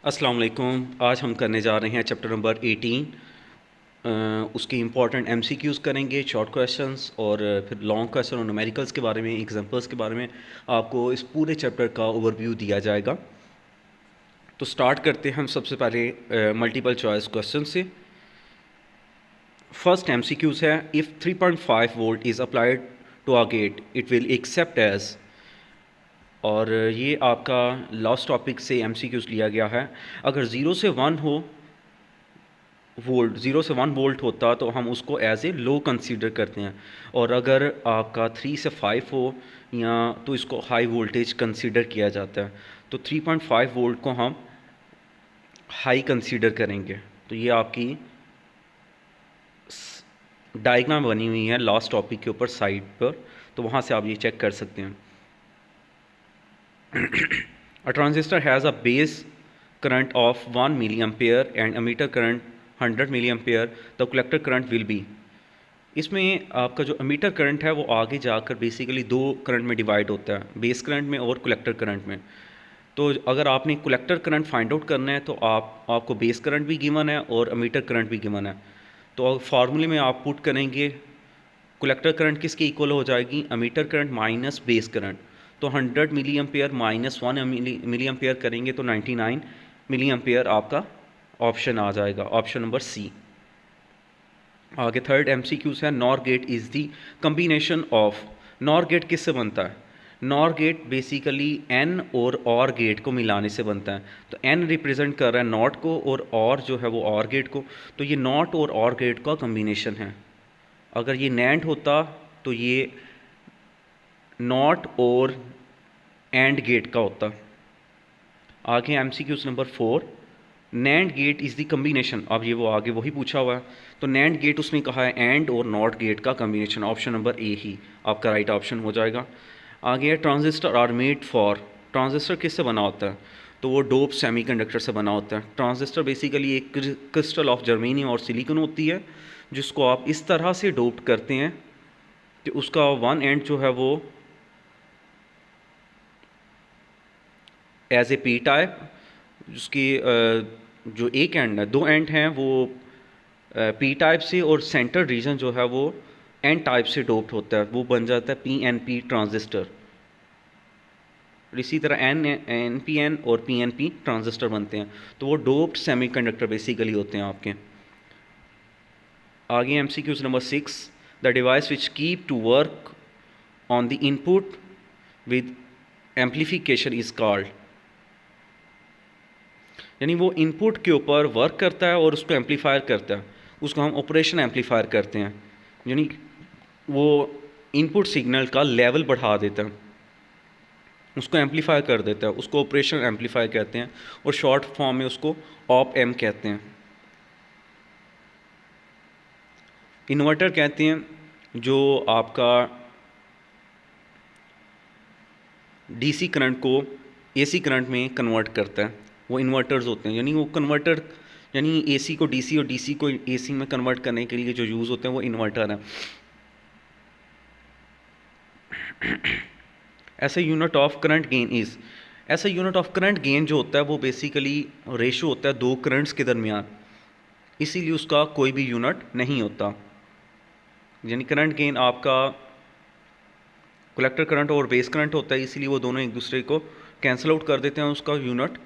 अस्सलाम वालेकुम। आज हम करने जा रहे हैं चैप्टर नंबर 18। उसके इम्पॉर्टेंट एमसीक्यूज़ करेंगे, शॉर्ट क्वेश्चंस और फिर लॉन्ग क्वेश्चन और न्यूमेरिकल्स के बारे में, एग्जांपल्स के बारे में आपको इस पूरे चैप्टर का ओवरव्यू दिया जाएगा। तो स्टार्ट करते हैं हम सबसे पहले मल्टीपल चॉइस क्वेश्चन से। फर्स्ट एमसीक्यूज़ है, if 3.5 volt is applied to a gate it will accept as. और ये आपका लास्ट टॉपिक से एमसीक्यूज़ लिया गया है। अगर 0 से 1 वोल्ट होता तो हम उसको एज ए लो कंसीडर करते हैं, और अगर आपका 3 से 5 हो या तो इसको हाई वोल्टेज कंसीडर किया जाता है। तो 3.5 वोल्ट को हम हाई कंसीडर करेंगे। तो ये आपकी डायग्राम बनी हुई है लास्ट टॉपिक के ऊपर साइड पर, तो वहाँ से आप ये चेक कर सकते हैं। A transistor has a base current of 1 milliampere and emitter current 100 milliampere. The collector current will be। इसमें आपका जो एमीटर करंट है वो आगे जाकर बेसिकली दो करंट में डिवाइड होता है, बेस करंट में और कलेक्टर करंट में। तो अगर आपने कलेक्टर करंट फाइंड आउट करना है तो आपको बेस करंट भी गिवन है और एमीटर करंट भी गिवन है। तो फार्मूले में आप पुट करेंगे कलेक्टर करंट किसके इक्वल हो जाएगी, emitter current minus base current. तो 100 milli ampere minus 1 milli ampere करेंगे तो 99 मिली एम्पेयर आपका ऑप्शन आ जाएगा, ऑप्शन नंबर सी। आगे थर्ड एमसीक्यूज है, NOR gate is the combination of. NOR gate किससे बनता है? NOR gate basically an OR gate को मिलाने से बनता है। तो एन रिप्रेजेंट कर रहा है नॉट को और जो है वो और गेट को। तो ये नॉट और गेट का कम्बिनेशन है। अगर ये नैंड होता तो ये नॉट और एंड गेट का होता। आगे MCQs number 4, NAND gate is the combination. अब ये वो आगे वही पूछा हुआ है। तो नैंड गेट उसने कहा है एंड और नॉट गेट का कम्बिनेशन, ऑप्शन नंबर ए ही आपका राइट ऑप्शन हो जाएगा। आगे है transistor are made for. Transistor किससे बना होता है? तो वो डोप सेमीकंडक्टर से बना होता है। ट्रांजिस्टर बेसिकली एक क्रिस्टल ऑफ जर्मेनियम और सिलिकॉन होती है, जिसको आप इस तरह से डोप करते हैं कि उसका वन एंड जो है वो एज ए पी टाइप, जिसकी जो एक एंड है, दो एंड हैं वो पी टाइप से, और सेंटर रीजन जो है वो एन टाइप से डोप्ड होता है, वो बन जाता है पी एन पी ट्रांजिस्टर। इसी तरह एन पी एन और पी एन पी ट्रांजिस्टर बनते हैं। तो वो डोप्ड सेमीकंडक्टर बेसिकली होते हैं आपके। आगे M C Qs number 6, the device which keep to work on the input with amplification is called. यानी वो इनपुट के ऊपर वर्क करता है और उसको एम्पलीफायर करता है, उसको हम ऑपरेशन एम्पलीफायर करते हैं। यानी वो इनपुट सिग्नल का लेवल बढ़ा देता है, उसको एम्पलीफाई कर देता है, उसको ऑपरेशन एम्पलीफायर कहते हैं, और शॉर्ट फॉर्म में उसको ऑप एम कहते हैं। इन्वर्टर कहते हैं जो आपका डीसी करंट को एसी करंट में कन्वर्ट करता है, वो इन्वर्टर्स होते हैं। यानी वो कन्वर्टर, यानी एसी को डीसी और डीसी को एसी में कन्वर्ट करने के लिए जो यूज़ होते हैं वो इन्वर्टर है। ऐसा unit of current gain is. ऐसा यूनिट ऑफ करंट गेन जो होता है वो बेसिकली रेशो होता है दो करंट्स के दरमियान, इसीलिए उसका कोई भी यूनिट नहीं होता। यानी करंट गेन आपका कलेक्टर करंट और बेस करंट होता है, इसीलिए वो दोनों एक दूसरे को कैंसिल आउट कर देते हैं, उसका यूनिट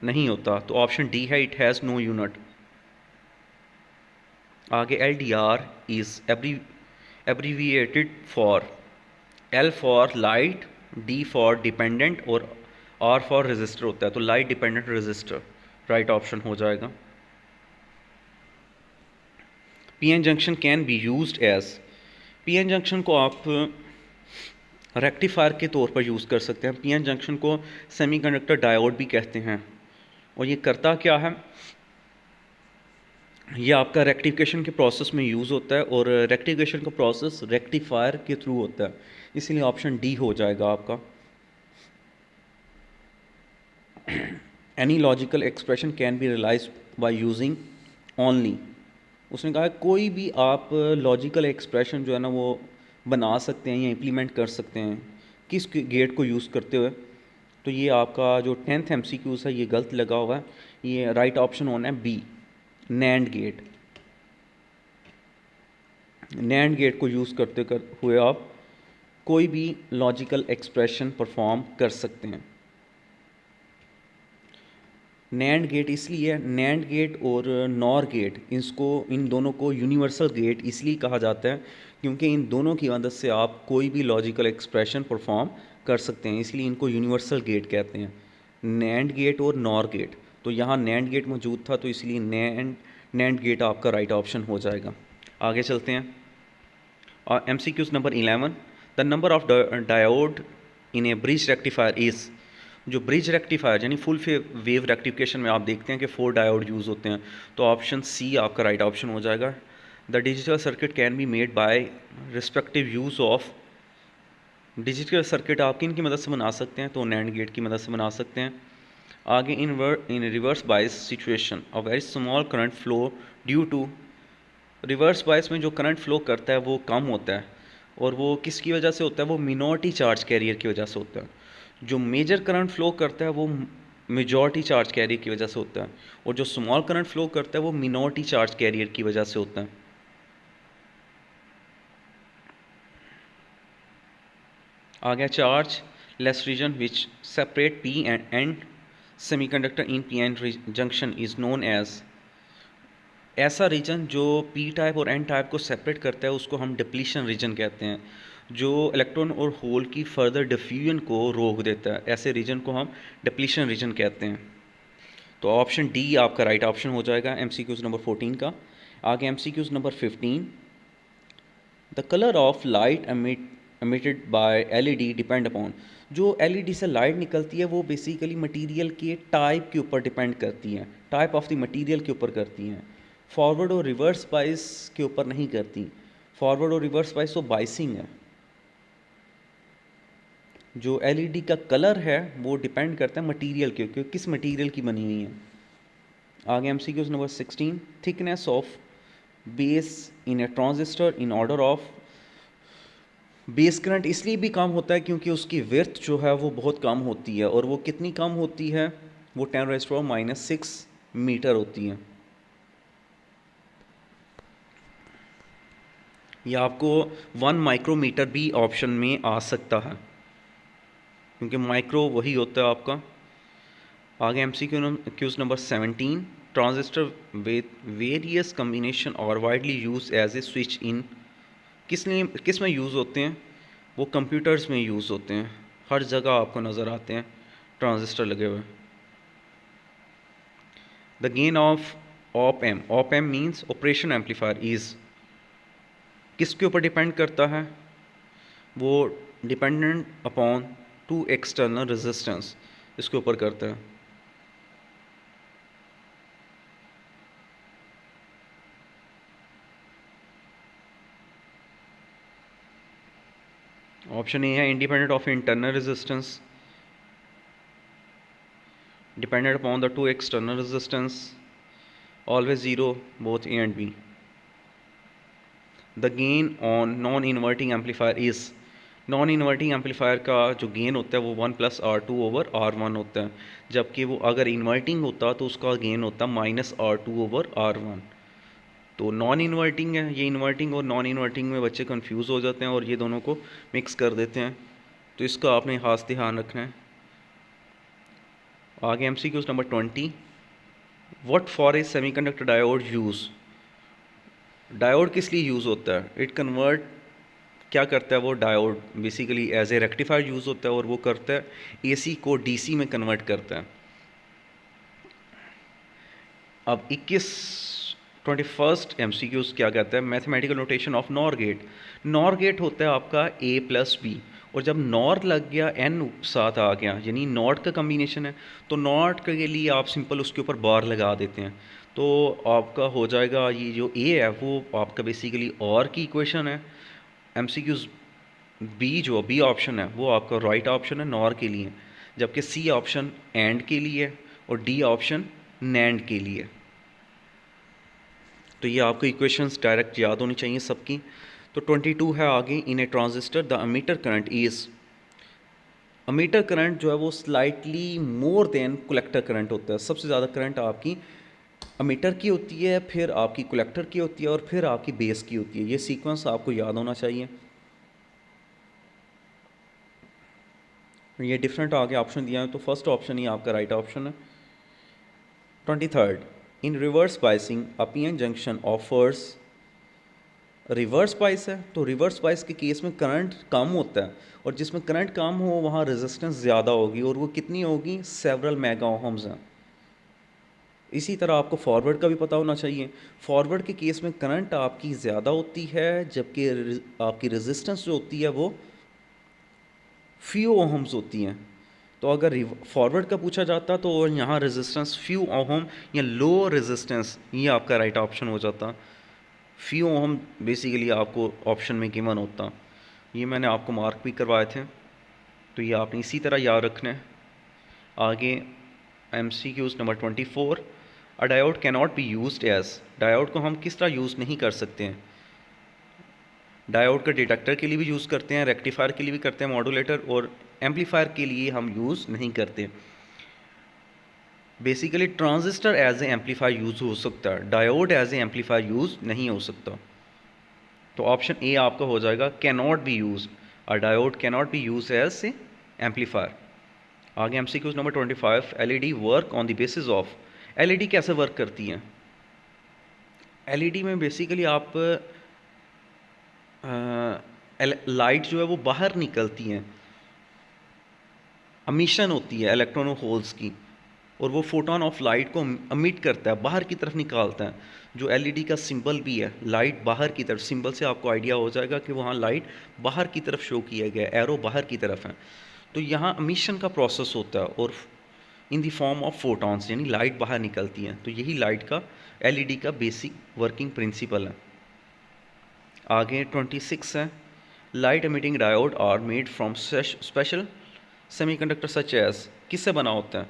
नहीं होता। तो ऑप्शन डी है, इट हैज़ नो यूनिट। आगे L D R is abbreviated for. L for light, D for dependent और आर फॉर रेजिस्टर होता है। तो light dependent resistor right option हो जाएगा। P N junction can be used as. P N junction को आप rectifier के तौर पर यूज़ कर सकते हैं। पी एन जंक्शन को सेमीकंडक्टर डायोड भी कहते हैं। और ये करता क्या है, ये आपका रेक्टिफिकेशन के प्रोसेस में यूज़ होता है, और रेक्टिफिकेशन का प्रोसेस रेक्टिफायर के थ्रू होता है, इसीलिए ऑप्शन डी हो जाएगा आपका। Any logical expression can be realise by using only. उसने कहा है कोई भी आप लॉजिकल एक्सप्रेशन जो है ना वो बना सकते हैं या इम्प्लीमेंट कर सकते हैं, किस गेट को यूज़ करते हुए? तो ये आपका जो 10th MCQs है ये गलत लगा हुआ है, ये राइट ऑप्शन होना है B, NAND gate. NAND gate को यूज़ करते हुए आप कोई भी लॉजिकल एक्सप्रेशन परफॉर्म कर सकते हैं। नैंड गेट इसलिए, नैंड गेट और नॉर गेट, इन दोनों को यूनिवर्सल गेट इसलिए कहा जाता है क्योंकि इन दोनों की मदद से आप कोई भी लॉजिकल एक्सप्रेशन परफॉर्म कर सकते हैं, इसलिए इनको यूनिवर्सल गेट कहते हैं, नैंड गेट और नॉर गेट। तो यहाँ नैंड गेट मौजूद था तो इसलिए नैंड गेट आपका राइट ऑप्शन हो जाएगा। आगे चलते हैं। और MCQs number 11, the number of diode in a bridge rectifier is. जो ब्रिज रेक्टिफायर यानी फुल वेव रेक्टिफिकेशन में आप देखते हैं कि 4 डायोड यूज़ होते हैं, तो ऑप्शन सी आपका राइट ऑप्शन हो जाएगा। The digital circuit can be made by respective use of. Digital circuit आप किन की मदद से बना सकते हैं, तो नैंड गेट की मदद से बना सकते हैं। आगे in reverse bias situation a very small current flow due to. Reverse bias में जो करंट फ्लो करता है वो कम होता है, और वो किसकी वजह से होता है, वो मिनॉरिटी चार्ज कैरियर की वजह से होता है। जो मेजर करंट फ्लो करता है वो मेजॉरिटी चार्ज कैरियर की वजह से होता है, और जो स्मॉल करंट फ्लो करता है वो मिनॉरिटी चार्ज कैरियर की वजह से होता है। आ गया charge less region which separate P and N semiconductor in P N junction is known as. ऐसा रीजन जो पी टाइप और एन टाइप को सेपरेट करता है उसको हम डिप्लीशन रीजन कहते हैं, जो इलेक्ट्रॉन और होल की फर्दर डिफ्यूजन को रोक देता है, ऐसे रीजन को हम डिप्लीशन रीजन कहते हैं। तो ऑप्शन डी आपका राइट ऑप्शन हो जाएगा MCQs नंबर 14 का। आगे MCQs number 15, the colour of light emitted by LED depend upon. जो LED से लाइट निकलती है वो बेसिकली मटेरियल के टाइप के ऊपर डिपेंड करती है, टाइप ऑफ द मटेरियल के ऊपर करती हैं, फॉरवर्ड और रिवर्स बाइस के ऊपर नहीं करती। फॉरवर्ड और रिवर्स बाइस तो बाइसिंग है। जो LED का कलर है वो डिपेंड करता है मटेरियल के, कि किस मटेरियल की बनी हुई है। आगे MCQs number 16, thickness of base in a transistor in order of. Base current इसलिए भी कम होता है क्योंकि उसकी विड्थ जो है वो बहुत कम होती है, और वो कितनी कम होती है, वो 10⁻⁻6 मीटर होती है। या आपको 1 माइक्रोमीटर भी ऑप्शन में आ सकता है, क्योंकि माइक्रो वही होता है आपका। आगे MCQs number 17, transistor with various combination और widely use as a switch in. किस में यूज़ होते हैं, वो कंप्यूटर्स में यूज़ होते हैं, हर जगह आपको नज़र आते हैं ट्रांजिस्टर लगे हुए। The gain of op amp means operation amplifier is. किसके ऊपर डिपेंड करता है, वो डिपेंडेंट अपॉन 2 एक्सटर्नल रेजिस्टेंस, इसके ऊपर करता है। ऑप्शन ए है independent of internal resistance, dependent upon the 2 external resistance, always zero, both A and B. The gain on non inverting amplifier is. Non inverting amplifier का जो gain होता है वो 1+R2/R1 होता है, जबकि वो अगर इन्वर्टिंग होता तो उसका गेन होता -R2/R1। तो नॉन इन्वर्टिंग है, ये इन्वर्टिंग और नॉन इन्वर्टिंग में बच्चे कंफ्यूज हो जाते हैं और ये दोनों को मिक्स कर देते हैं, तो इसका आपने खास ध्यान रखना है। आगे MCQs number 20, what for a semiconductor diode use. Diode किस लिए यूज़ होता है, इट कन्वर्ट, क्या करता है वो diode, basically as a rectifier use होता है, और वो करता है AC को DC में कन्वर्ट करता है। अब 21 MCQs क्या कहता है, mathematical notation of NOR gate. NOR gate होता है आपका A+B, और जब नॉर लग गया N साथ आ गया, यानी नॉट का कम्बिनेशन है, तो नॉट के लिए आप सिंपल उसके ऊपर बार लगा देते हैं, तो आपका हो जाएगा ये जो A है वो आपका बेसिकली और की इक्वेशन है। MCQs बी ऑप्शन है वो आपका राइट ऑप्शन है नॉर के लिए, जबकि C ऑप्शन एंड के लिए और D ऑप्शन नैंड के लिए। तो ये आपको इक्वेशंस डायरेक्ट याद होनी चाहिए सबकी। तो 22 है आगे, in a transistor the emitter current is. Emitter current जो है वो slightly more than collector current होता है। सबसे ज़्यादा करंट आपकी अमीटर की होती है, फिर आपकी कलेक्टर की होती है और फिर आपकी बेस की होती है। ये सीक्वेंस आपको याद होना चाहिए। ये डिफरेंट आगे ऑप्शन दिया है, तो फर्स्ट ऑप्शन ही आपका राइट ऑप्शन है। 23rd, इन रिवर्स बाइसिंग अ PN junction offers, reverse bias है तो रिवर्स बाइस के केस में करंट कम होता है, और जिसमें करंट कम हो वहाँ रेजिस्टेंस ज़्यादा होगी, और वो कितनी होगी, सेवरल मेगा ओहम्स हैं। इसी तरह आपको फॉरवर्ड का भी पता होना चाहिए। फॉरवर्ड के केस में करंट आपकी ज़्यादा होती है, जबकि आपकी रेजिस्टेंस जो होती है वो फ्यू ओहम्स होती हैं। तो अगर फॉरवर्ड का पूछा जाता तो यहाँ रेजिस्टेंस फ्यू ओहम या लो रेजिस्टेंस, ये आपका राइट ऑप्शन हो जाता। फ्यू ओहम बेसिकली आपको ऑप्शन में गिवन होता। ये मैंने आपको मार्क भी करवाए थे, तो ये आपने इसी तरह याद रखना है। आगे MCQs नंबर 24, a diode cannot be used as, diode को हम किस तरह यूज़ नहीं कर सकते हैं। डायोड का डिटेक्टर के लिए भी यूज़ करते हैं, रेक्टिफायर के लिए भी करते हैं, मॉड्यूलेटर, और एम्पलीफायर के लिए हम यूज़ नहीं करते। Basically transistor as a amplifier use हो सकता है, diode as a amplifier use नहीं हो सकता। तो ऑप्शन ए आपका हो जाएगा, can not be use, a diode can not be use as a amplifier. आगे MCQs नंबर 25, LED work on the basis of, LED कैसे वर्क करती हैं। LED में बेसिकली आप लाइट जो है वो बाहर निकलती हैं, अमिशन होती है इलेक्ट्रॉनों होल्स की, और वो फोटोन ऑफ लाइट को अमिट करता है, बाहर की तरफ निकालता है। जो LED का सिंबल भी है, लाइट बाहर की तरफ, सिंबल से आपको आइडिया हो जाएगा कि वहाँ लाइट बाहर की तरफ शो किया गया है, एरो बाहर की तरफ है। तो यहाँ अमिशन का प्रोसेस होता है, और in the form of photons, यानी लाइट बाहर निकलती है। तो यही लाइट का, LED का बेसिक वर्किंग प्रिंसिपल है। आगे 26 है, light emitting diode are made from special semiconductor such as, किससे बना होता है।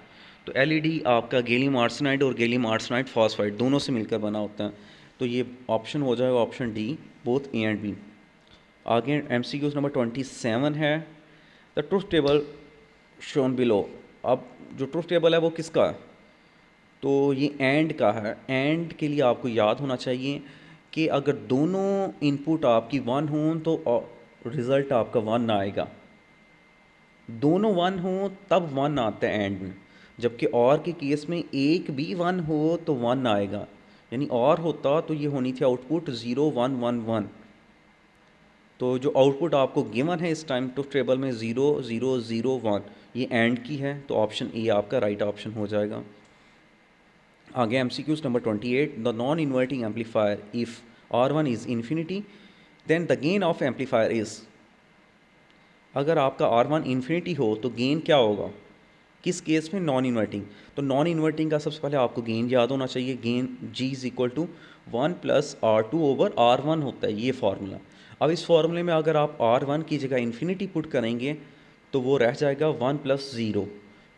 तो LED आपका गैलियम आर्सेनाइड और गैलियम आर्सेनाइड फॉस्फाइड दोनों से मिलकर बना होता है। तो ये ऑप्शन हो जाएगा option D, both A and B. आगे MCQs नंबर 27 है, the truth table shown below. अब जो ट्रुथ टेबल है वो किसका है, तो ये एंड का है। एंड के लिए आपको याद होना चाहिए कि अगर दोनों इनपुट आपकी वन हों तो रिज़ल्ट आपका वन आएगा, दोनों वन हो तब वन आता है एंड में। जबकि और के केस में एक भी वन हो तो वन आएगा, यानी और होता तो ये होनी थी आउटपुट 0 1 1 1। तो जो आउटपुट आपको गिवन है इस टाइम टू टेबल में 0 0 0 1, ये एंड की है, तो ऑप्शन ए आपका राइट ऑप्शन हो जाएगा। आगे MCQs number 28, the non inverting amplifier if R1 is infinity then the gain of amplifier is. अगर आपका R1 इन्फिनिटी हो तो गेन क्या होगा, किस केस में, नॉन इन्वर्टिंग। तो नॉन इन्वर्टिंग का सबसे पहले आपको गेन याद होना चाहिए, gain G is equal to 1 + R2/R1 होता है, ये फार्मूला। अब इस फार्मूले में अगर आप R1 की जगह इन्फिनिटी पुट करेंगे तो वो रह जाएगा 1 + 0,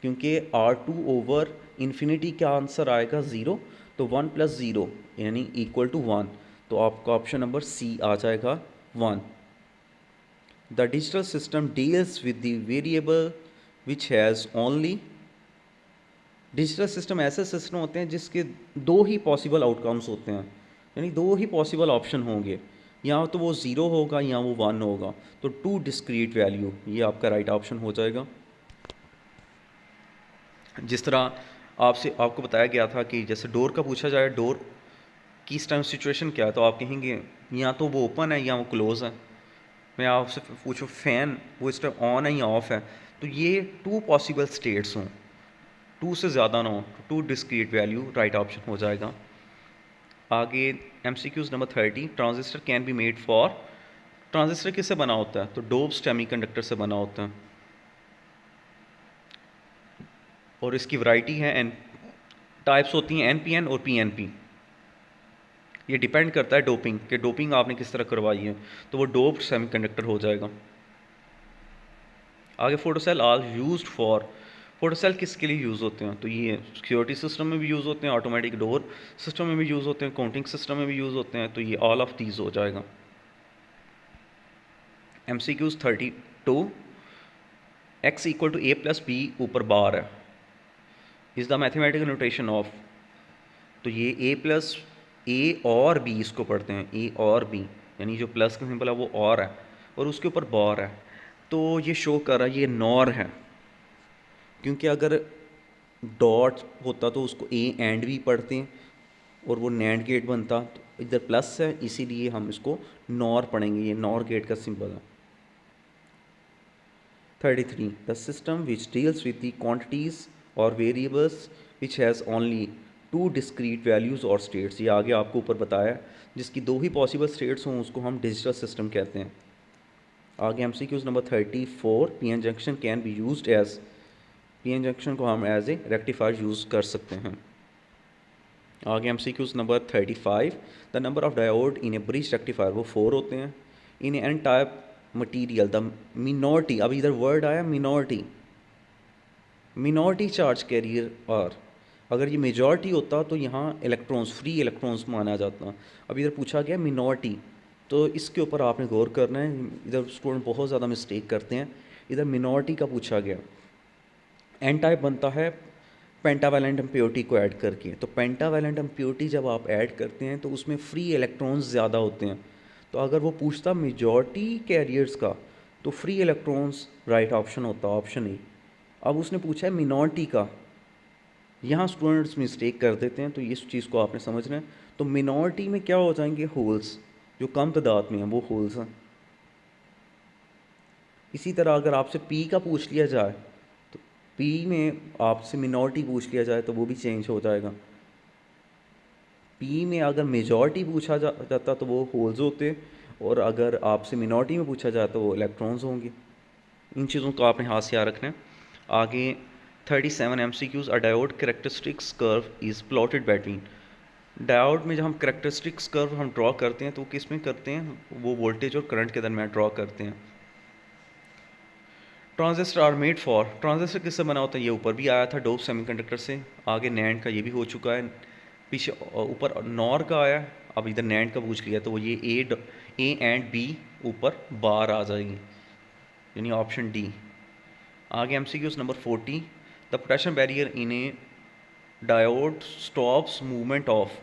क्योंकि R2/इन्फिनिटी का आंसर आएगा 0, तो 1 + 0 यानी इक्वल टू 1। तो आपका ऑप्शन नंबर सी आ जाएगा 1। The digital system deals with the variable which has only, digital system ऐसे सिस्टम होते हैं जिसके दो ही पॉसिबल आउटकम्स होते हैं, यानी दो ही पॉसिबल ऑप्शन होंगे, या तो वो ज़ीरो होगा या वो 1 होगा। तो 2 डिस्क्रीट वैल्यू, ये आपका राइट ऑप्शन हो जाएगा। जिस तरह आपको बताया गया था कि जैसे डोर का पूछा जाए, डोर की इस टाइम सिचुएशन क्या है, तो आप कहेंगे या तो वो ओपन है या वो क्लोज़ है। मैं आपसे पूछूं फ़ैन वो इस टाइम ऑन है या ऑफ है, तो ये 2 पॉसिबल स्टेट्स हों, 2 से ज़्यादा ना हो, 2 डिस्क्रीट वैल्यू राइट ऑप्शन हो जाएगा। आगे MCQs number 30, transistor can be made for, transistor किससे बना होता है, तो डोप्ड सेमीकंडक्टर से बना होता है, और इसकी वैरायटी है, एन टाइप्स होती हैं, NPN और PNP। ये डिपेंड करता है डोपिंग कि डोपिंग आपने किस तरह करवाई है, तो वो डोप्ड सेमीकंडक्टर हो जाएगा। आगे photocell are used for, photocell किसके लिए यूज़ होते हैं, तो ये सिक्योरिटी सिस्टम में भी यूज़ होते हैं, ऑटोमेटिक डोर सिस्टम में भी यूज़ होते हैं, काउंटिंग सिस्टम में भी यूज़ होते हैं, तो ये ऑल ऑफ दीज हो जाएगा। MCQs 32, x equal to A plus B ऊपर बार है, is the mathematical notation of, तो ये ए प्लस ए और बी इसको पढ़ते हैं, ए और बी, यानी जो प्लस का सिंबल है वो और है और उसके ऊपर बार है, तो ये शो कर रहा है ये नॉर है, क्योंकि अगर डॉट होता तो उसको ए एंड भी पढ़ते हैं और वो नैंड गेट बनता, तो इधर प्लस है इसीलिए हम इसको नॉर पढ़ेंगे, ये नॉर गेट का सिंबल है। 33. The system which deals with the quantities or variables which has only two discrete values or states, ये आगे आपको ऊपर बताया, जिसकी दो ही पॉसिबल स्टेट्स हों उसको हम डिजिटल सिस्टम कहते हैं। आगे MCQs number 34, PN junction can be used as, PN junction को हम एज ए रेक्टिफायर यूज़ कर सकते हैं। आगे MCQs number 35, the number of diode in a bridge rectifier, वो 4 होते हैं। In N type material the minority, अब इधर वर्ड आया minority, minority charge carrier are, अगर ये मेजॉरिटी होता तो यहाँ इलेक्ट्रॉन्स, फ्री इलेक्ट्रॉन्स माना जाता। अब इधर पूछा गया मिनॉरिटी, तो इसके ऊपर आपने गौर करना है, इधर स्टूडेंट बहुत ज़्यादा मिस्टेक करते हैं। इधर मिनॉरिटी का पूछा गया, एन टाइप बनता है पेंटावैलेंट इम्प्योरिटी को ऐड करके, तो पेंटावैलेंट इम्प्योरिटी जब आप ऐड करते हैं तो उसमें फ्री इलेक्ट्रॉन्स ज़्यादा होते हैं, तो अगर वो पूछता मेजॉरिटी कैरियर्स का तो फ्री इलेक्ट्रॉन्स राइट ऑप्शन होता, ऑप्शन ए। अब उसने पूछा है मिनॉरिटी का, यहाँ स्टूडेंट्स मिस्टेक कर देते हैं, तो इस चीज़ को आपने समझना है। तो मिनॉरिटी में क्या हो जाएंगे, होल्स, जो कम तादाद में हैं वो होल्स हैं। इसी तरह अगर आपसे पी का पूछ लिया जाए, तो पी में आपसे मिनॉरिटी पूछ लिया जाए तो वो भी चेंज हो जाएगा। पी में अगर मेजॉरिटी पूछा जाता तो वो होल्स होते, और अगर आपसे मिनॉरिटी में पूछा जाए तो वो इलेक्ट्रॉन्स होंगे। इन चीज़ों को आपने हाथ से याद रखना है। आगे 37 MCQs, a diode characteristics curve is plotted between, diode में जब हम कैरेक्टरिस्टिक्स कर्व हम ड्रॉ करते हैं तो किस में करते हैं, वो वोल्टेज और करंट के दरमियान ड्रॉ करते हैं। Transistor are made for, transistor किससे बना होता है, ये ऊपर भी आया था डोप सेमीकंडक्टर से। आगे नैंड का ये भी हो चुका है, पीछे ऊपर नॉर का आया, अब इधर नैंड का पूछ लिया तो वो ये ए एंड बी ऊपर बार आ जाएगी, यानी ऑप्शन डी। आगे MCQs number 40, the potassium barrier in A diode stops movement of,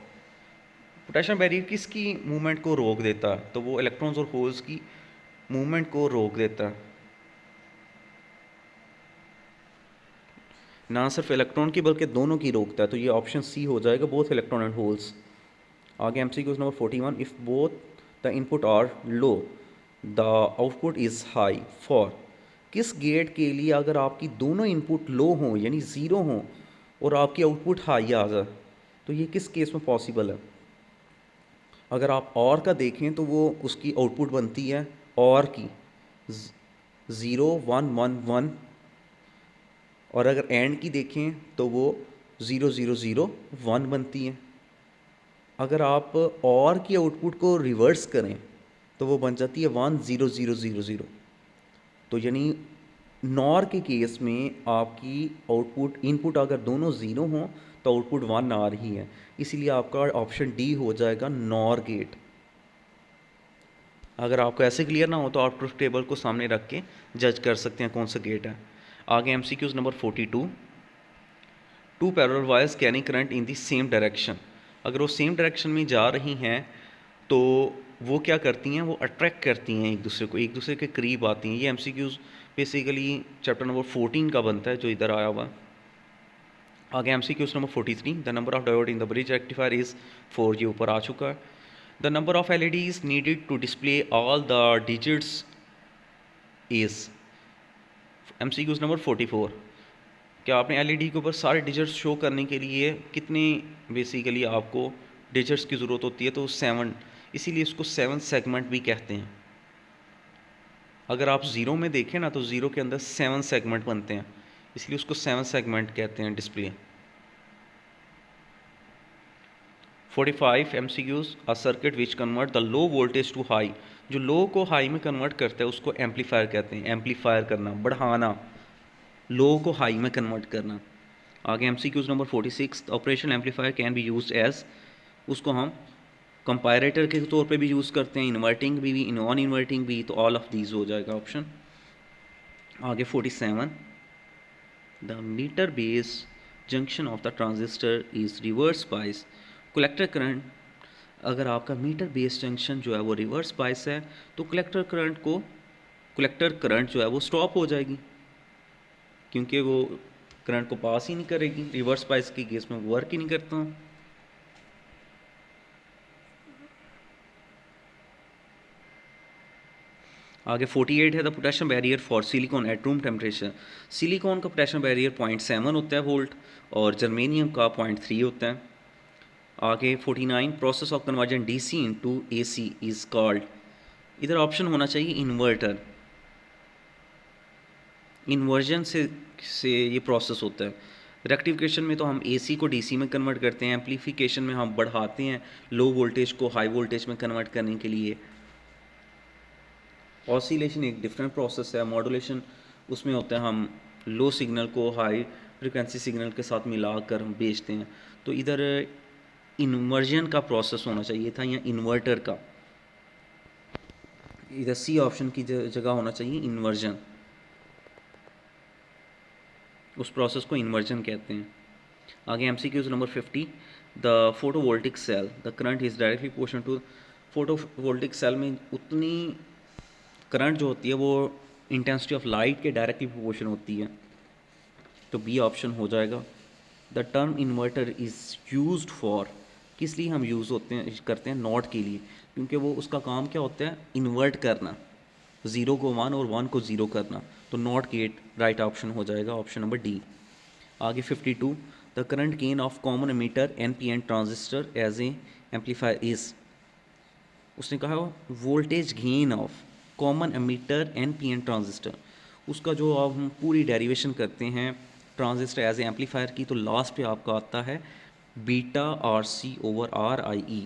potassium barrier किसकी मूवमेंट को रोक देता है, तो वो इलेक्ट्रॉन्स और होल्स की मूवमेंट को रोक देता है, ना सिर्फ इलेक्ट्रॉन की बल्कि दोनों की रोकता है, तो ये ऑप्शन सी हो जाएगा, बोथ इलेक्ट्रॉन एंड होल्स। आगे MCQs number 41, if both the input are low the output is high for, किस गेट के लिए अगर आपकी दोनों इनपुट लो हों यानी ज़ीरो हों और आपकी आउटपुट हाई आ जाए, तो ये किस केस में पॉसिबल है। अगर आप और का देखें तो वो उसकी आउटपुट बनती है और की 0 1 1 1, और अगर एंड की देखें तो वो 0 0 0 1 बनती है। अगर आप और की आउटपुट को रिवर्स करें तो वो बन जाती है 1 0 0 0 0, तो यानी नॉर के केस में आपकी आउटपुट इनपुट अगर दोनों ज़ीरो हों तो आउटपुट 1 आ रही है, इसीलिए आपका ऑप्शन डी हो जाएगा नॉर गेट। अगर आपको ऐसे क्लियर ना हो तो आप ट्रुथ टेबल को सामने रख के जज कर सकते हैं कौन सा गेट है। आगे MCQs number 42, two parallel wires carrying current in the same direction, अगर वो सेम डायरेक्शन में जा रही हैं तो वो क्या करती हैं, वो अट्रैक्ट करती हैं एक दूसरे को, एक दूसरे के करीब आती हैं। ये MCQs बेसिकली चैप्टर नंबर 14 का बनता है जो इधर आया हुआ। आगे MCQs number 43, the number of diode in the bridge rectifier is 4, ये ऊपर आ चुका है। The number of LEDs needed to display all the digits is, MCQs number 44, क्या आपने LED के ऊपर सारे डिजिट्स शो करने के लिए कितने बेसिकली आपको डिजिट्स की ज़रूरत होती है, तो 7, इसीलिए इसको 7 सेगमेंट भी कहते हैं। अगर आप ज़ीरो में देखें ना तो ज़ीरो के अंदर 7 सेगमेंट बनते हैं, इसलिए उसको 7 सेगमेंट कहते हैं display. 45 MCQs, a circuit which convert the low voltage to high, जो लो को हाई में कन्वर्ट करता है उसको एम्पलीफायर कहते हैं, एम्पलीफायर करना, बढ़ाना, लो को हाई में कन्वर्ट करना। आगे MCQs number 46, operational amplifier can be used as, उसको हम कंपैरेटर के तौर पे भी यूज़ करते हैं, इन्वर्टिंग भी नॉन इन्वर्टिंग भी, तो ऑल ऑफ दीज हो जाएगा ऑप्शन। आगे 47, the emitter base junction of the transistor is reverse bias collector current. अगर आपका मीटर बेस जंक्शन जो है वो रिवर्स बाइस है तो कलेक्टर करंट जो है वो स्टॉप हो जाएगी, क्योंकि वो करंट को पास ही नहीं करेगी। रिवर्स बाइस की केस में वर्क ही नहीं करता। आगे 48 है, the potassium barrier for silicon at room temperature. Silicon का पोटेशियम बैरियर 0.7 होता है वोल्ट और जर्मेनियम का 0.3 होता है। आगे 49, process of conversion DC into AC is called. इधर ऑप्शन होना चाहिए इन्वर्टर। इन्वर्जन से ये प्रोसेस होता है। रेक्टिफिकेशन में तो हम एसी को डीसी में कन्वर्ट करते हैं, एम्पलीफिकेशन में हम बढ़ाते हैं लो वोल्टेज को हाई वोल्टेज में कन्वर्ट करने के लिए। ऑसिलेशन एक डिफरेंट प्रोसेस है। मॉड्यूलेशन उसमें होता है हम लो सिग्नल को हाई फ्रिक्वेंसी सिग्नल के साथ मिलाकर हम बेचते हैं। तो इधर इन्वर्जन का प्रोसेस होना चाहिए था या इन्वर्टर का। इधर सी ऑप्शन की जगह होना चाहिए इन्वर्जन। उस प्रोसेस को इन्वर्जन कहते हैं। आगे MCQs number 50, the photovoltaic cell the current is directly proportional to. Photovoltaic cell में उतनी करंट जो होती है वो इंटेंसिटी ऑफ लाइट के डायरेक्टली प्रोपोर्शन होती है, तो बी ऑप्शन हो जाएगा। The term inverter is used for, किस लिए हम यूज़ करते हैं नॉट के लिए, क्योंकि वो उसका काम क्या होता है इन्वर्ट करना, 0 को 1 और 1 को 0 करना। तो नॉट गेट राइट ऑप्शन हो जाएगा, ऑप्शन नंबर डी। आगे 52, the current gain of common emitter NPN transistor as a amplifier is. उसने कहा voltage gain of common emitter NPN transistor, उसका जो अब हम पूरी डेरिवेशन करते हैं ट्रांजिस्टर एज ए एम्पलीफायर की, तो लास्ट पे आपका आता है beta RC over RIE।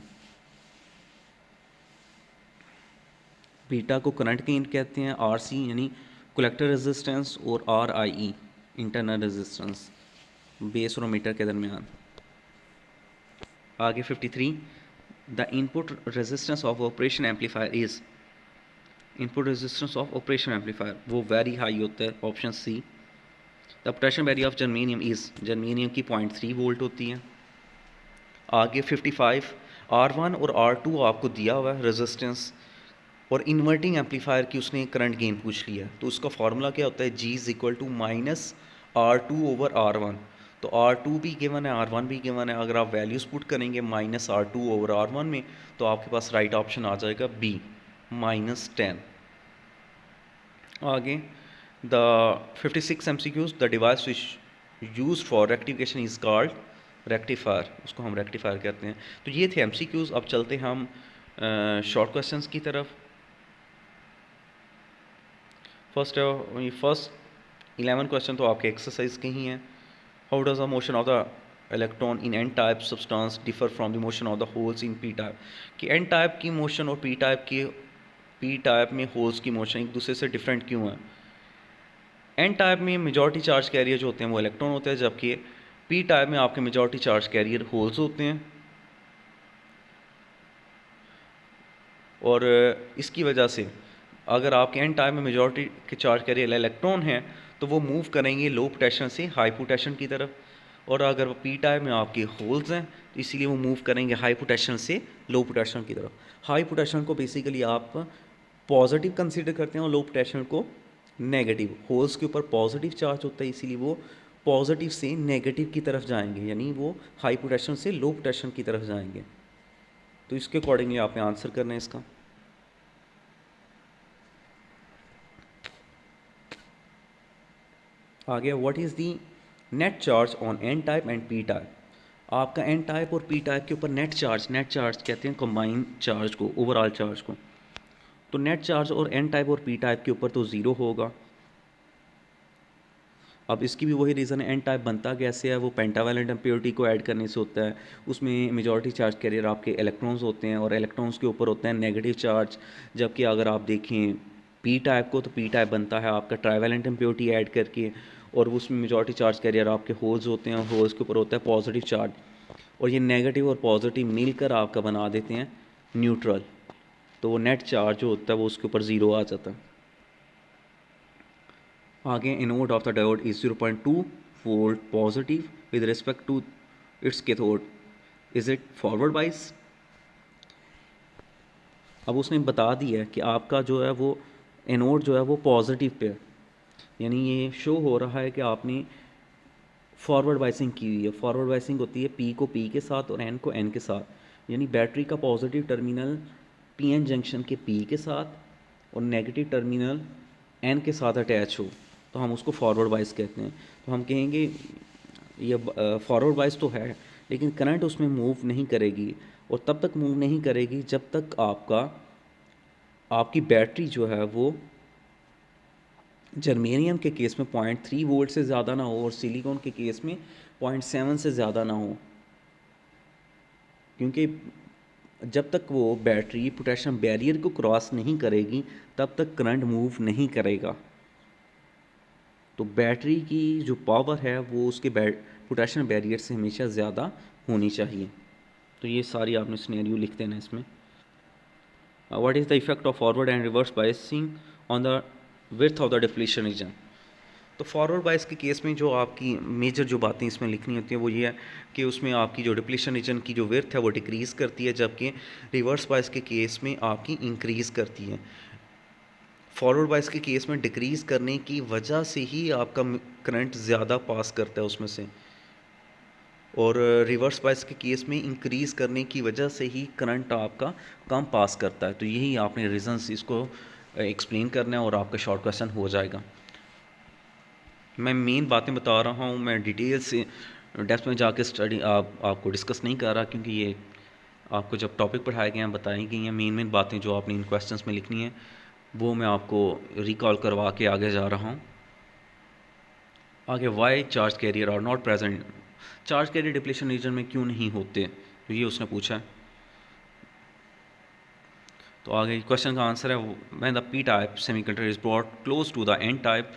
Beta को करंट गेन कहते हैं, RC यानी कलेक्टर रेजिस्टेंस और RIE इंटरनल रेजिस्टेंस बेस और मीटर के दरमियान। आगे 53, the input resistance of operation amplifier is. Input resistance of operation amplifier वो वेरी हाई होता है, option C. The potassium barrier of germanium is, germanium की 0.3 वोल्ट होती है। आगे 55, R1 और R2 आपको दिया हुआ है रेजिस्टेंस, और इन्वर्टिंग एम्पलीफायर की उसने करंट गेन पूछ लिया, तो उसका फार्मूला क्या होता है, G is equal to -R2 over R1। तो R2 भी गिवन है, R1 भी गिवन है। अगर आप वैल्यूज़ पुट करेंगे -R2 ओवर R1 में, तो आपके पास राइट ऑप्शन आ जाएगा B -10। आगे the 56 MCQs, the device which use for rectification is called rectifier, उसको हम रेक्टिफायर कहते हैं। तो ये थे MCQs। अब चलते हम शॉर्ट क्वेश्चंस की तरफ। फर्स्ट 11 क्वेश्चन तो आपके एक्सरसाइज के ही हैं। How does the motion of the electron in N type substance differ from the motion of the holes in P type. कि एन टाइप की मोशन और पी टाइप में होल्स की मोशन एक दूसरे से डिफरेंट क्यों है। एन टाइप में मेजॉरिटी चार्ज कैरियर जो होते हैं वो इलेक्ट्रॉन होते हैं, जबकि पी टाइप में आपके मेजॉरिटी चार्ज कैरियर होल्स होते हैं। और इसकी वजह से अगर आपके एन टाइप में मेजॉरिटी के चार्ज कैरियर इलेक्ट्रॉन हैं तो वो मूव करेंगे लो पोटेंशियल से हाई पोटेंशियल की तरफ, और अगर पी टाइप में आपके होल्स हैं तो इसीलिए वो मूव करेंगे हाई पोटेंशियल से लो पोटेंशियल की तरफ। हाई पोटेंशियल को बेसिकली आप पॉजिटिव कंसीडर करते हैं और लो पोटेंशियल को नेगेटिव। होल्स के ऊपर पॉजिटिव चार्ज होता है, इसीलिए वो पॉजिटिव से नेगेटिव की तरफ जाएंगे, यानी वो हाई पोटेंशियल से लो पोटेंशियल की तरफ जाएंगे। तो इसके अकॉर्डिंगली आपने आंसर करना है इसका। आगे what is the net charge on an type and P type. आपका एन टाइप और पी टाइप के ऊपर नेट चार्ज कहते हैं कंबाइन चार्ज को, ओवरऑल चार्ज को। तो नेट चार्ज और एन टाइप और पी टाइप के ऊपर तो ज़ीरो होगा। अब इसकी भी वही रीज़न है, एन टाइप बनता कैसे है, वो पेंटावैलेंट इम्प्योरिटी को ऐड करने से होता है। उसमें मेजॉरिटी चार्ज कैरियर आपके इलेक्ट्रॉन्स होते हैं और इलेक्ट्रॉन्स के ऊपर होता है नेगेटिव चार्ज। जबकि अगर आप देखें पी टाइप को, तो पी टाइप बनता है आपका ट्राइवैलेंट इम्प्योरिटी ऐड करके, और उसमें मेजॉरिटी चार्ज कैरियर आपके होल्स होते हैं और होल्स के ऊपर होता है पॉजिटिव चार्ज, और ये नेगेटिव और पॉजिटिव मिलकर आपका बना देते हैं न्यूट्रल। तो वो नेट चार्ज जो होता है वो उसके ऊपर ज़ीरो आ जाता है। आगे anode of the diode is 0.2 volt positive with respect to its cathode, is it forward bias. अब उसने बता दिया है कि आपका जो है वो एनोड जो है वो पॉजिटिव पे है, यानी ये शो हो रहा है कि आपने फॉरवर्ड बाइसिंग की हुई है। फॉरवर्ड बाइसिंग होती है पी को पी के साथ और एन को एन के साथ, यानी बैटरी का positive terminal P N junction के पी के साथ और नेगेटिव टर्मिनल एन के साथ अटैच हो तो हम उसको फॉरवर्ड बाइस कहते हैं। तो हम कहेंगे ये फॉरवर्ड बाइस तो है लेकिन करंट उसमें मूव नहीं करेगी, और तब तक मूव नहीं करेगी जब तक आपकी बैटरी जो है वो जर्मेनियम के केस में 0.3 वोल्ट से ज़्यादा ना हो और सिलिकॉन के केस में 0.7 से ज़्यादा ना हो, क्योंकि जब तक वो बैटरी पोटेशियम बैरियर को क्रॉस नहीं करेगी तब तक करंट मूव नहीं करेगा। तो बैटरी की जो पावर है वो उसके पोटेशियम बैरियर से हमेशा ज़्यादा होनी चाहिए। तो ये सारी आपने सिनेरियो लिख देना इसमें। What is the effect of forward and reverse biasing on the width of the depletion region. तो फॉरवर्ड बायस के केस में जो आपकी मेजर जो बातें इसमें लिखनी होती हैं वो ये है कि उसमें आपकी जो डिप्लीशन रीजन की जो विड्थ है वो डिक्रीज़ करती है, जबकि रिवर्स बायस के केस में आपकी इंक्रीज़ करती है। फॉरवर्ड बायस के केस में डिक्रीज़ करने की वजह से ही आपका करंट ज़्यादा पास करता है उसमें से, और रिवर्स बायस के केस में इंक्रीज़ करने की वजह से ही करंट आपका कम पास करता है। तो यही आपने रीज़न्स इसको एक्सप्लेन करना है और आपका शॉर्ट क्वेश्चन हो जाएगा। मैं मेन बातें बता रहा हूँ, मैं डिटेल से डेप्थ में जाके स्टडी आपको डिस्कस नहीं कर रहा, क्योंकि ये आपको जब टॉपिक पढ़ाए गए हैं बताई गई हैं मेन बातें जो आपने इन क्वेश्चंस में लिखनी है वो मैं आपको रिकॉल करवा के आगे जा रहा हूँ। आगे why charge carrier are not present, charge carrier depletion region में क्यों नहीं होते, तो ये उसने पूछा है। तो आगे क्वेश्चन का आंसर है when the P type semiconductor is brought close to the N type,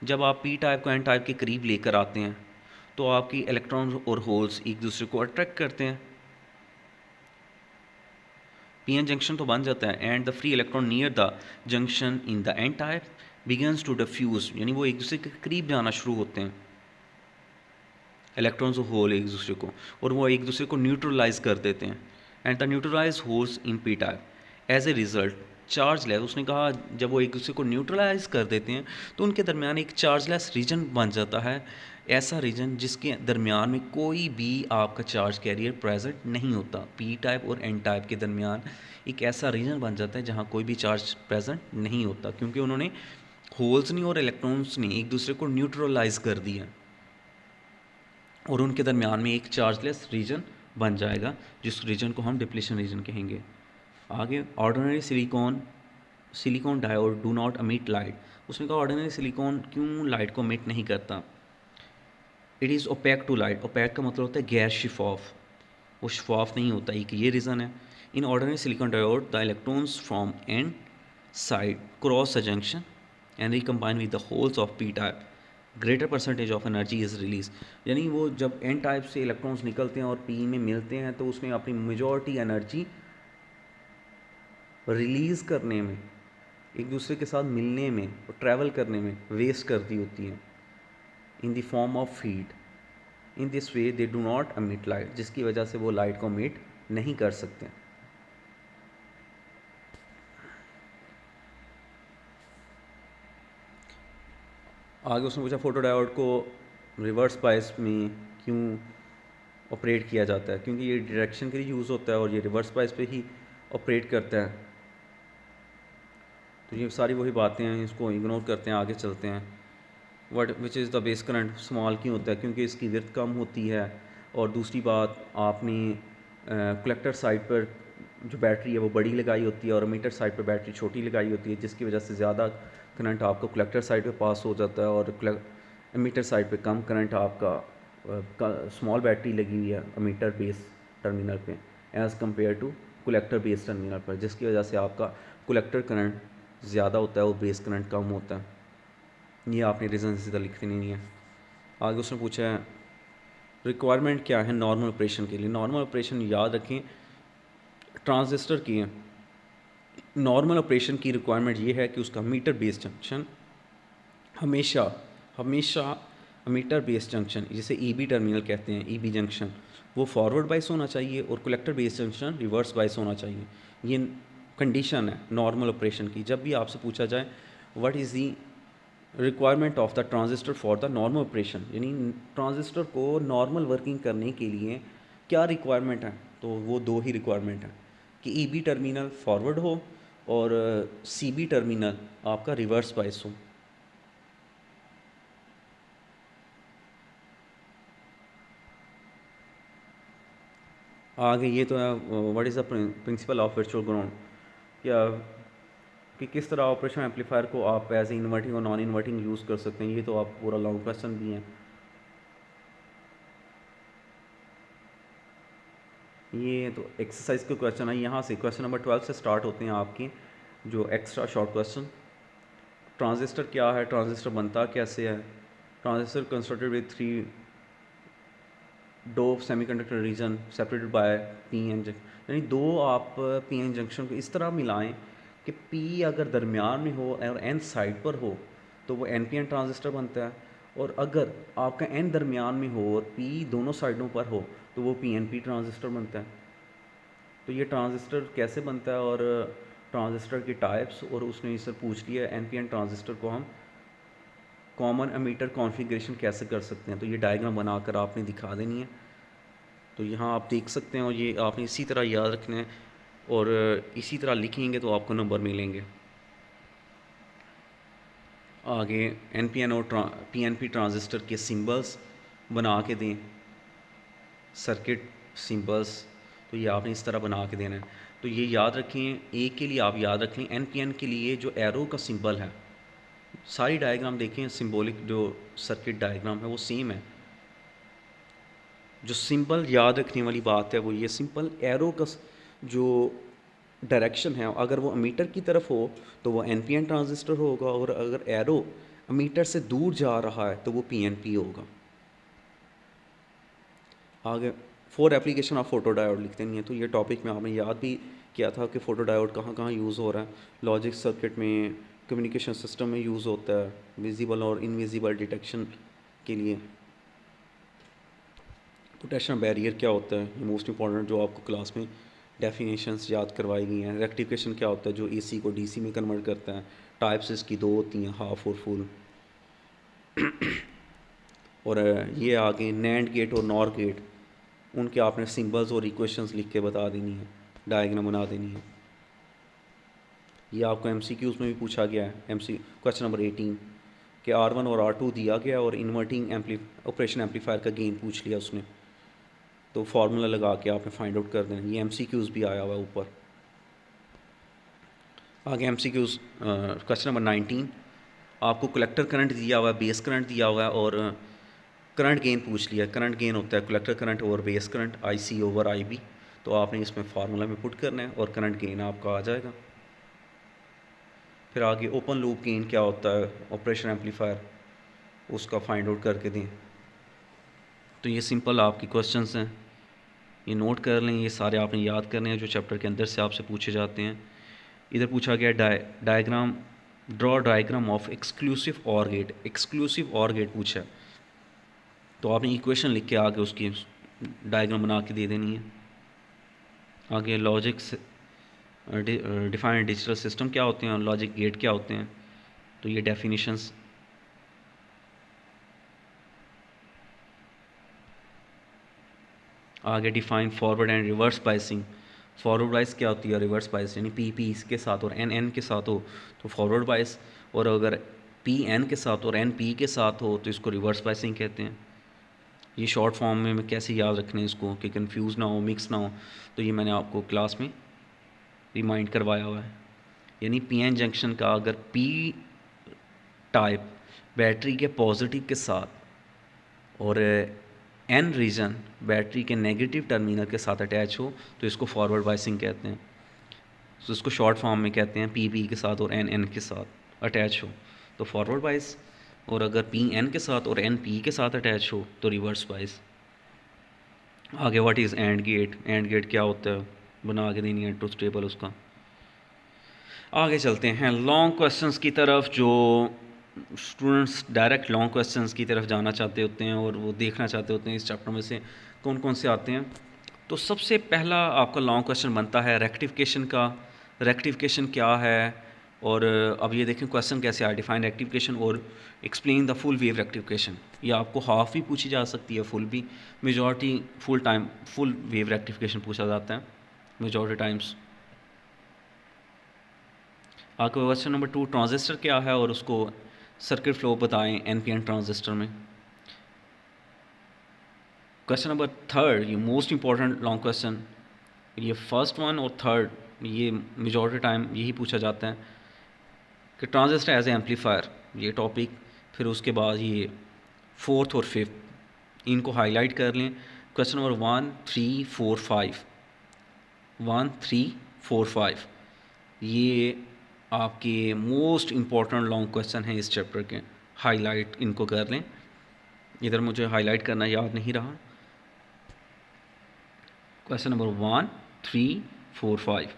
जब आप पी टाइप को एन टाइप के करीब लेकर आते हैं तो आपकी इलेक्ट्रॉन और होल्स एक दूसरे को अट्रैक्ट करते हैं, पी एन जंक्शन तो बन जाता है and the free electron near the junction in the N type begins to diffuse, यानी वो एक दूसरे के करीब जाना शुरू होते हैं इलेक्ट्रॉन्स और होल एक दूसरे को, और वो एक दूसरे को न्यूट्रलाइज कर देते हैं and the neutralise holes in P type as a result charge less. उसने कहा जब वो एक दूसरे को न्यूट्रलाइज कर देते हैं तो उनके दरमियान एक चार्जलेस रीजन बन जाता है, ऐसा रीजन जिसके दरमियान में कोई भी आपका चार्ज कैरियर प्रेजेंट नहीं होता। पी टाइप और एन टाइप के दरमियान एक ऐसा रीजन बन जाता है जहाँ कोई भी चार्ज प्रेजेंट नहीं होता, क्योंकि उन्होंने होल्स ने और इलेक्ट्रॉन्स ने एक दूसरे को न्यूट्रलाइज कर दिया और उनके दरमियान में एक चार्जलेस रीजन बन जाएगा, जिस रीजन को हम डिप्लीशन रीजन कहेंगे। आगे ordinary silicon diode do not अमिट लाइट। उसने कहा ऑर्डिनरी सिलिकॉन क्यों लाइट को अमिट नहीं करता। It is opaque to light, opaque का मतलब होता है गैर शिफाफ, वो शिफाफ नहीं होता, एक ये रीज़न है। In ordinary silicon diode the electrons from N side cross a junction and recombine with the holes of P type, greater percentage of energy is release, यानी वो जब एन टाइप से इलेक्ट्रॉन्स निकलते हैं और पी में मिलते हैं तो उसमें अपनी मेजॉरिटी एनर्जी रिलीज़ करने में, एक दूसरे के साथ मिलने में और ट्रैवल करने में वेस्ट कर दी होती हैं in the form of heat. In this way they do not अमिट लाइट, जिसकी वजह से वो लाइट को अमिट नहीं कर सकते। आगे उसने पूछा फोटो डायोड को रिवर्स बायस में क्यों ऑपरेट किया जाता है, क्योंकि ये डायरेक्शन के लिए यूज़ होता है और ये रिवर्स बायस पे ही ऑपरेट करता है। तो ये सारी वही बातें हैं, इसको इग्नोर करते हैं, आगे चलते हैं। Which is the base current small क्यों होता है, क्योंकि इसकी विड्थ कम होती है, और दूसरी बात आपने कलेक्टर साइड पर जो बैटरी है वो बड़ी लगाई होती है और एमीटर साइड पर बैटरी छोटी लगाई होती है, जिसकी वजह से ज़्यादा करंट आपको कलेक्टर साइड पे पास हो जाता है और एमीटर साइड पे कम करंट आपका स्मॉल बैटरी लगी हुई है एमीटर बेस टर्मिनल पे as compare to collector base terminal पर, जिसकी वजह से आपका कलेक्टर करंट ज़्यादा होता है और बेस करंट कम होता है। ये आपने रीज़न सीधा लिखते नहीं है। आगे उसने पूछा है रिक्वायरमेंट क्या है नॉर्मल ऑपरेशन के लिए। नॉर्मल ऑपरेशन याद रखें ट्रांजिस्टर की है, नॉर्मल ऑपरेशन की रिक्वायरमेंट ये है कि उसका मीटर बेस जंक्शन हमेशा हमेशा अमीटर बेस्ड जंक्शन, जिसे ईबी टर्मिनल कहते हैं, ईबी जंक्शन, वो फॉरवर्ड बाइस होना चाहिए और collector based junction reverse bias होना चाहिए। ये कंडीशन है नॉर्मल ऑपरेशन की। जब भी आपसे पूछा जाए what is the requirement of the transistor for the normal operation, यानी ट्रांजिस्टर को नॉर्मल वर्किंग करने के लिए क्या रिक्वायरमेंट है, तो वो दो ही रिक्वायरमेंट है कि ईबी टर्मिनल फॉरवर्ड हो और सीबी टर्मिनल आपका रिवर्स बाइस हो। आगे ये तो है what is the principle of virtual ground, क्या कि किस तरह ऑपरेशन एम्पलीफायर को आप एज इन्वर्टिंग और नॉन इन्वर्टिंग यूज़ कर सकते हैं। ये तो आप पूरा लॉन्ग क्वेश्चन भी हैं। ये तो एक्सरसाइज के क्वेश्चन है, यहाँ से क्वेश्चन नंबर 12 से स्टार्ट होते हैं आपके जो एक्स्ट्रा शॉर्ट क्वेश्चन। ट्रांजिस्टर क्या है, ट्रांजिस्टर बनता कैसे है, transistor constructed with 3 dope semiconductor region separated by P N junction, यानी दो आप पी एन जंक्शन को इस तरह मिलाएं कि पी अगर दरमियान में हो और एन साइड पर हो तो वो एन पी एन ट्रांजिस्टर बनता है, और अगर आपका एन दरमियान में हो और पी दोनों साइडों पर हो तो वो पी एन पी ट्रांजिस्टर बनता है। तो ये ट्रांजिस्टर कैसे बनता है और ट्रांजिस्टर की टाइप्स, और उसने इससे पूछ लिया एन पी एन ट्रांजिस्टर को हम कॉमन एमीटर कॉन्फ़िगरेशन कैसे कर सकते हैं, तो ये डायग्राम बनाकर आपने दिखा देनी है। तो यहाँ आप देख सकते हैं और ये आपने इसी तरह याद रखना है और इसी तरह लिखेंगे तो आपको नंबर मिलेंगे। आगे एन पी एन और पी एन पी ट्रांजिस्टर के सिंबल्स बना के दें, सर्किट सिंबल्स, तो ये आपने इस तरह बना के देना है। तो ये याद रखें, एक के लिए आप याद रख लें एन पी एन के लिए जो एरो का सिंबल है, सारी डायग्राम देखें, सिंबॉलिक जो सर्किट डायग्राम है वो सेम है। जो सिंपल याद रखने वाली बात है वो ये सिंपल एरो का जो डायरेक्शन है, अगर वो अमीटर की तरफ हो तो वो एन पी एन ट्रांजिस्टर होगा, और अगर एरो अमीटर से दूर जा रहा है तो वो पी एन पी होगा। आगे for application of photo diode लिखते नहीं है, तो ये टॉपिक में आपने याद भी किया था कि फ़ोटो डायोड कहाँ कहाँ यूज़ हो रहा है। लॉजिक सर्किट में, कम्युनिकेशन सिस्टम में यूज़ होता है, विजिबल और इनविजिबल डिटेक्शन के लिए। पोटेंशियल बैरियर क्या होता है, ये मोस्ट इंपॉर्टेंट जो आपको क्लास में डेफिनेशंस याद करवाई गई हैं। रेक्टिफिकेशन क्या होता है, जो एसी को डीसी में कन्वर्ट करता है। टाइप्स इसकी दो होती हैं, हाफ और फुल। और ये आगे नैंड गेट और नॉर गेट, उनके आपने सिंबल्स और इक्वेशंस लिख के बता देनी है, डायग्राम बना देनी है। ये आपको एमसीक्यूज़ में भी पूछा गया है, क्वेश्चन नंबर 18 कि R1 और R2 दिया गया और इन्वर्टिंग ऑपरेशन एम्पलीफायर का गेन पूछ लिया उसने, तो फार्मूला लगा के आपने फाइंड आउट कर देना। ये एमसीक्यूज़ भी आया हुआ है ऊपर। आगे एमसीक्यूज़ क्वेश्चन नंबर 19, आपको कलेक्टर करंट दिया हुआ है, बेस करंट दिया हुआ है और करंट गेन पूछ लिया। करंट गेन होता है collector current over base current, IC over IB, तो आपने इसमें फार्मूला में पुट करना है और करंट गेन आपका आ जाएगा। फिर आगे ओपन लूप गेन क्या होता है ऑपरेशन एम्पलीफायर, उसका फाइंड आउट करके दें। तो ये सिंपल आपके क्वेश्चंस हैं, ये नोट कर लें, ये सारे आपने याद करने हैं जो चैप्टर के अंदर से आपसे पूछे जाते हैं। इधर पूछा गया diagram, draw diagram of exclusive or gate, exclusive or gate पूछा है, तो आपने इक्वेशन लिख के आगे उसकी डायग्राम बना के दे देनी है। आगे लॉजिक डिफाइंड डिजिटल सिस्टम क्या होते हैं, लॉजिक गेट क्या होते हैं, तो ये डेफिनेशंस। आगे define forward and reverse biasing, forward बाइस क्या होती है, रिवर्स बाइस, यानी पी के साथ और एन के साथ हो तो फॉरवर्ड बाइस, और अगर पी एन के साथ और एन पी के साथ हो तो इसको रिवर्स बाइसिंग कहते हैं। ये शॉर्ट फॉर्म में कैसे याद रखना है इसको कि कंफ्यूज ना हो, मिक्स ना हो, तो ये मैंने आपको क्लास में रिमाइंड करवाया हुआ है। यानी पी एन जंक्शन का अगर पी टाइप बैटरी के पॉजिटिव के साथ और एन रीजन बैटरी के नेगेटिव टर्मिनल के साथ अटैच हो तो इसको फॉरवर्ड बाइसिंग कहते हैं। तो इसको शॉर्ट फॉर्म में कहते हैं पी के साथ और एन के साथ अटैच हो तो फॉरवर्ड बाइस, और अगर पी एन के साथ और एन पी के साथ अटैच हो तो रिवर्स बाइस। आगे what is and gate, and gate क्या होता है, बना के देनी है ट्रुथ टेबल उसका। आगे चलते हैं लॉन्ग क्वेश्चंस की तरफ जो स्टूडेंट्स डायरेक्ट लॉन्ग क्वेश्चंस की तरफ जाना चाहते होते हैं और वो देखना चाहते होते हैं इस चैप्टर में से कौन कौन से आते हैं। तो सबसे पहला आपका लॉन्ग क्वेश्चन बनता है रेक्टिफिकेशन का। रेक्टिफिकेशन क्या है, और अब ये देखें क्वेश्चन कैसे आया, डिफाइन रेक्टिफिकेशन और explain the full wave rectification. ये आपको हाफ भी पूछी जा सकती है, फुल भी। मेजॉरिटी फुल वेव रेक्टिफिकेशन पूछा जाता है मेजॉरिटी टाइम्स। आपका क्वेश्चन नंबर 2, ट्रांजिस्टर क्या है और उसको सर्किट फ्लो बताएं एनपीएन ट्रांजिस्टर में। क्वेश्चन नंबर 3, ये मोस्ट इंपॉर्टेंट लॉन्ग क्वेश्चन, ये फर्स्ट वन और थर्ड ये मेजॉरिटी टाइम यही पूछा जाता है कि ट्रांजिस्टर एज ए एम्पलीफायर, ये टॉपिक। फिर उसके बाद ये फोर्थ और फिफ्थ इनको हाईलाइट कर लें। क्वेश्चन नंबर 1, 3, 4, 5, 1, 3, 4, 5 ये आपके मोस्ट इम्पॉर्टेंट लॉन्ग क्वेश्चन हैं इस चैप्टर के। हाईलाइट इनको कर लें, इधर मुझे हाईलाइट करना याद नहीं रहा। Question number 1, 3, 4, 5,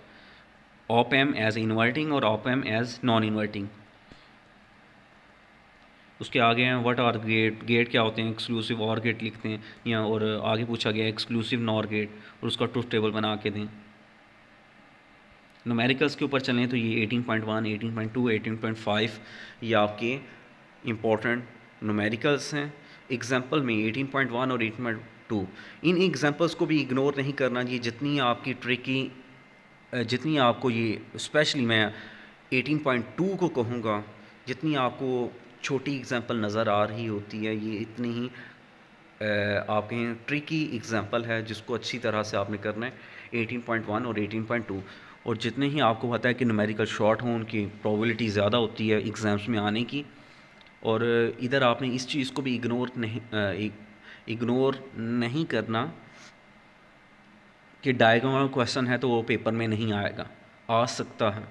op amp as inverting और op amp as non inverting. उसके आगे हैं व्हाट आर गेट, गेट क्या होते हैं, एक्सक्लूसिव और गेट लिखते हैं या, और आगे पूछा गया एक्सक्लूसिव नॉर गेट और उसका ट्रुथ टेबल बना के दें। न्यूमेरिकल्स के ऊपर चलें तो ये 18.1, 18.2, 18.5 ये आपके इम्पॉर्टेंट न्यूमेरिकल्स हैं। एग्जाम्पल में 18.1 और 18.2 इन एग्जाम्पल्स को भी इग्नोर नहीं करना चाहिए। जितनी आपकी ट्रिकी, जितनी आपको ये स्पेशली मैं 18.2 को कहूँगा, जितनी आपको छोटी एग्जाम्पल नज़र आ रही होती है, ये इतनी ही आपके ट्रिकी एग्जाम्पल है जिसको अच्छी तरह से आपने करना है 18.1 और 18.2। और जितने ही आपको पता है कि न्यूमेरिकल शॉर्ट हों उनकी प्रोबेबिलिटी ज़्यादा होती है एग्ज़ाम्स में आने की। और इधर आपने इस चीज़ को भी इग्नोर नहीं करना कि डायगोनल क्वेश्चन है तो वो पेपर में नहीं आएगा, आ सकता है।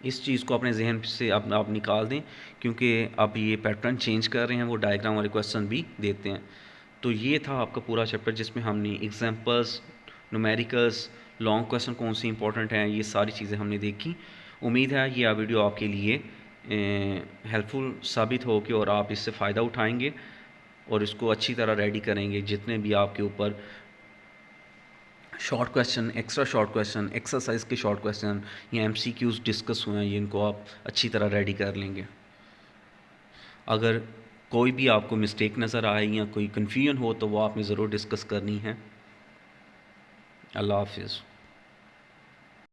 इस चीज़ को अपने जहन से आप निकाल दें, क्योंकि अब ये पैटर्न चेंज कर रहे हैं, वो डायग्राम वाले क्वेश्चन भी देते हैं। तो ये था आपका पूरा चैप्टर जिसमें हमने एग्जांपल्स, न्यूमेरिकल्स, लॉन्ग क्वेश्चन कौन से इंपॉर्टेंट हैं, ये सारी चीज़ें हमने देखी। उम्मीद है ये वीडियो आपके लिए हेल्पफुल साबित होगी और आप इससे फ़ायदा उठाएंगे और इसको अच्छी तरह रेडी करेंगे। जितने भी आपके ऊपर short question, extra short question, exercise के शॉर्ट क्वेश्चन या एमसीक्यूज़ डिस्कस हुए हैं, ये इनको आप अच्छी तरह रेडी कर लेंगे। अगर कोई भी आपको मिस्टेक नज़र आए या कोई कन्फ्यूजन हो तो वो आपने ज़रूर डिस्कस करनी है। अल्लाह हाफिज़।